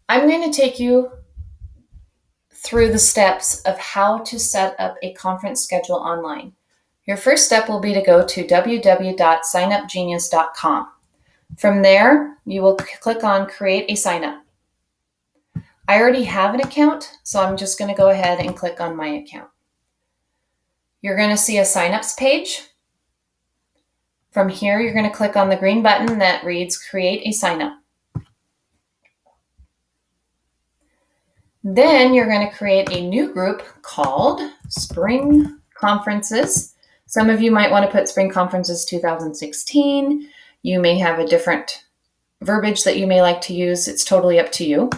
I'm going to take you through the steps of how to set up a conference schedule online. Your first step will be to go to www.signupgenius.com. From there, you will click on Create a Sign Up. I already have an account, so I'm just going to go ahead and click on my account. You're going to see a signups page. From here, you're going to click on the green button that reads Create a Sign Up. Then you're going to create a new group called Spring Conferences. Some of you might want to put Spring Conferences 2016. You may have a different verbiage that you may like to use. It's totally up to you.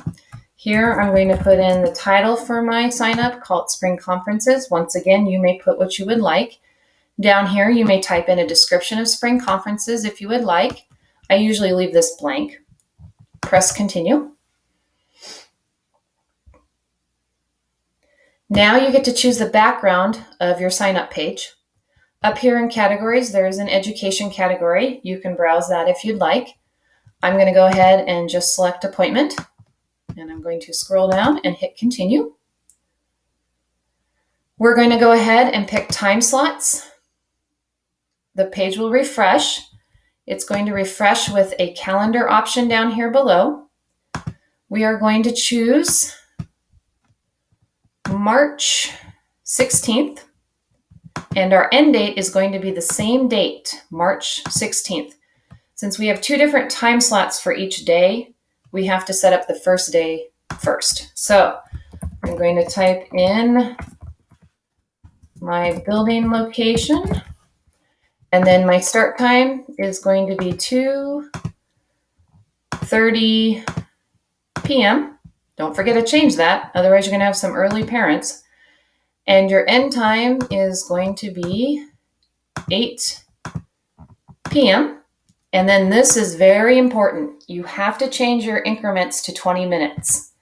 Here, I'm going to put in the title for my sign up called Spring Conferences. Once again, you may put what you would like. Down here, you may type in a description of Spring Conferences if you would like. I usually leave this blank. Press Continue. Now you get to choose the background of your sign-up page. Up here in categories, there is an education category. You can browse that if you'd like. I'm going to go ahead and just select appointment. And I'm going to scroll down and hit continue. We're going to go ahead and pick time slots. The page will refresh. It's going to refresh with a calendar option down here below. We are going to choose March 16th, and our end date is going to be the same date, March 16th. Since we have two different time slots for each day, we have to set up the first day first. So I'm going to type in my building location, and then my start time is going to be 2:30 p.m. Don't forget to change that, otherwise you're going to have some early parents. And your end time is going to be 8 p.m. And then this is very important. You have to change your increments to 20 minutes.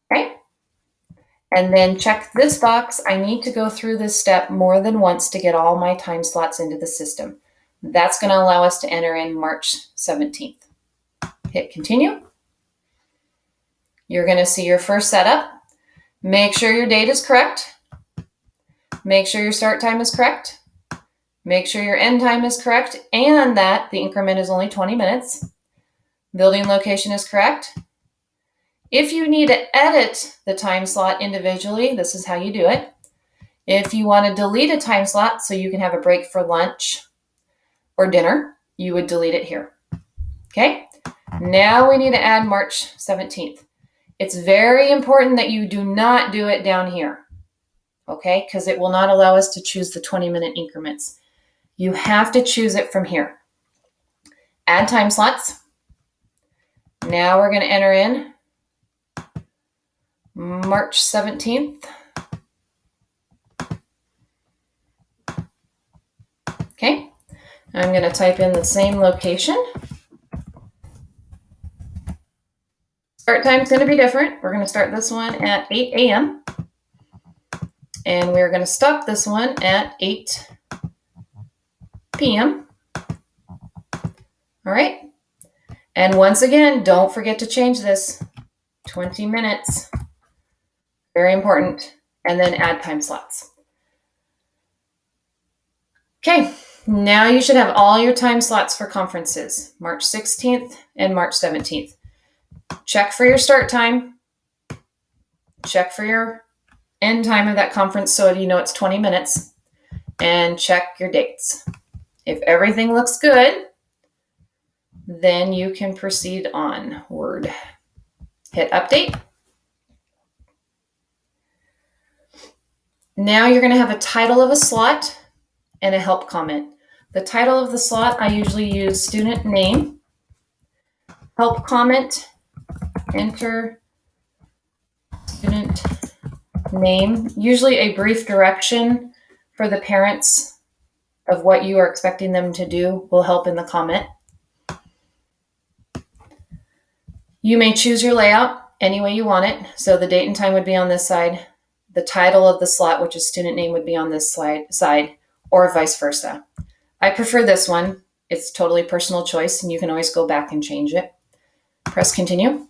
Okay? And then check this box. I need to go through this step more than once to get all my time slots into the system. That's going to allow us to enter in March 17th. Hit continue. You're going to see your first setup. Make sure your date is correct. Make sure your start time is correct. Make sure your end time is correct and that the increment is only 20 minutes. Building location is correct. If you need to edit the time slot individually, this is how you do it. If you want to delete a time slot so you can have a break for lunch or dinner, you would delete it here. Okay? Now we need to add March 17th. It's very important that you do not do it down here, okay? Because it will not allow us to choose the 20-minute increments. You have to choose it from here. Add time slots. Now we're going to enter in March 17th. Okay, I'm going to type in the same location. Start time is going to be different. We're going to start this one at 8 a.m. And we're going to stop this one at 8 p.m. All right. And once again, don't forget to change this. 20 minutes. Very important. And then add time slots. Okay. Now you should have all your time slots for conferences, March 16th and March 17th. Check for your start time. Check for your end time of that conference so you know it's 20 minutes. And check your dates. If everything looks good, then you can proceed onward. Hit update. Now you're going to have a title of a slot and a help comment. The title of the slot, I usually use student name. Help comment, enter student name. Usually a brief direction for the parents of what you are expecting them to do will help in the comment. You may choose your layout any way you want it. So the date and time would be on this side. The title of the slot, which is student name, would be on this side, or vice versa. I prefer this one. It's totally personal choice, and you can always go back and change it. Press continue.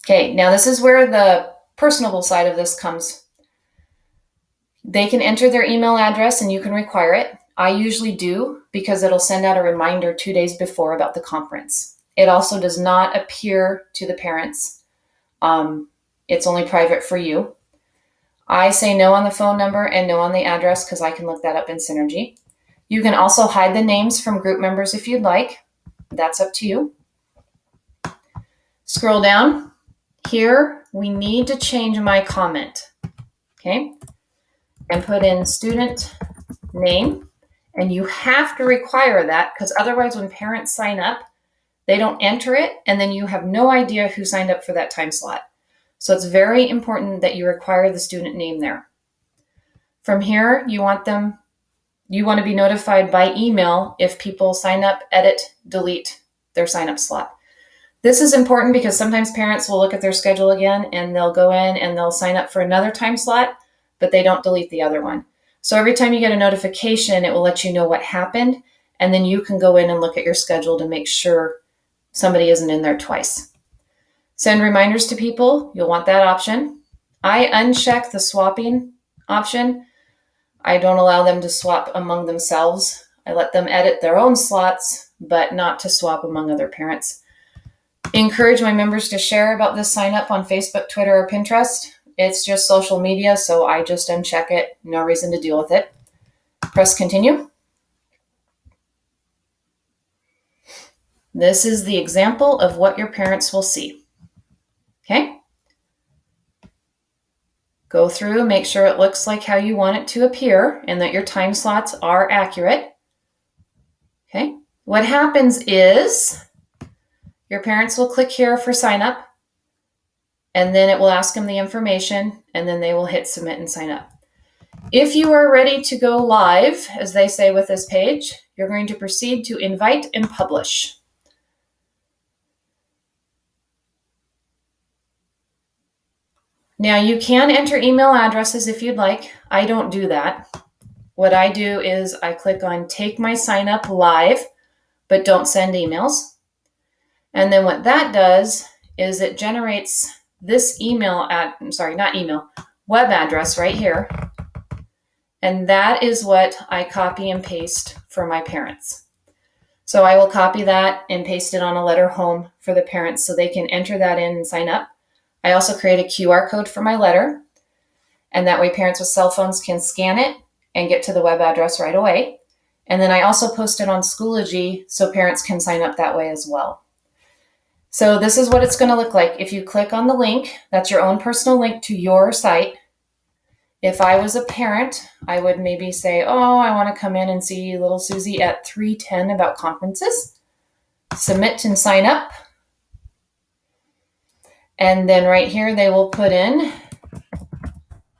Okay, now this is where the personable side of this comes. They can enter their email address and you can require it. I usually do because it'll send out a reminder 2 days before about the conference. It also does not appear to the parents. It's only private for you. I say no on the phone number and no on the address because I can look that up in Synergy. You can also hide the names from group members if you'd like. That's up to you. Scroll down. Here, we need to change my comment. Okay? And put in student name. And you have to require that because otherwise when parents sign up, they don't enter it and then you have no idea who signed up for that time slot. So it's very important that you require the student name there. From here, you want to be notified by email if people sign up, edit, delete their sign up slot. This is important because sometimes parents will look at their schedule again and they'll go in and they'll sign up for another time slot, but they don't delete the other one. So every time you get a notification, it will let you know what happened, and then you can go in and look at your schedule to make sure somebody isn't in there twice. Send reminders to people. You'll want that option. I uncheck the swapping option. I don't allow them to swap among themselves. I let them edit their own slots, but not to swap among other parents. Encourage my members to share about this sign up on Facebook, Twitter, or Pinterest. It's just social media, so I just uncheck it. No reason to deal with it. Press continue. This is the example of what your parents will see. Okay? Go through, make sure it looks like how you want it to appear and that your time slots are accurate. Okay? What happens is your parents will click here for sign up, and then it will ask them the information, and then they will hit submit and sign up. If you are ready to go live, as they say with this page, you're going to proceed to invite and publish. Now you can enter email addresses if you'd like. I don't do that. What I do is I click on take my sign up live, but don't send emails. And then what that does is it generates this web address right here. And that is what I copy and paste for my parents. So I will copy that and paste it on a letter home for the parents so they can enter that in and sign up. I also create a QR code for my letter, and that way parents with cell phones can scan it and get to the web address right away. And then I also post it on Schoology so parents can sign up that way as well. So this is what it's going to look like. If you click on the link, that's your own personal link to your site. If I was a parent, I would maybe say, I want to come in and see little Susie at 3:10 about conferences. Submit and sign up. And then right here, they will put in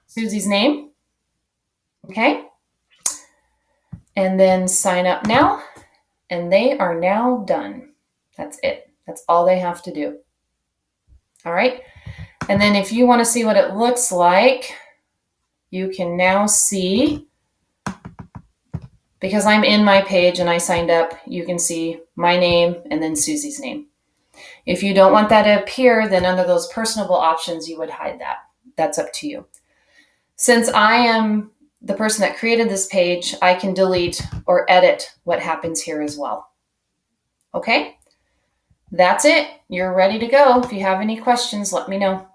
Susie's name. Okay. And then sign up now. And they are now done. That's it. That's all they have to do. All right. And then if you want to see what it looks like, you can now see, because I'm in my page and I signed up, you can see my name and then Susie's name. If you don't want that to appear, then under those personable options, you would hide that. That's up to you. Since I am the person that created this page, I can delete or edit what happens here as well. Okay? That's it. You're ready to go. If you have any questions, let me know.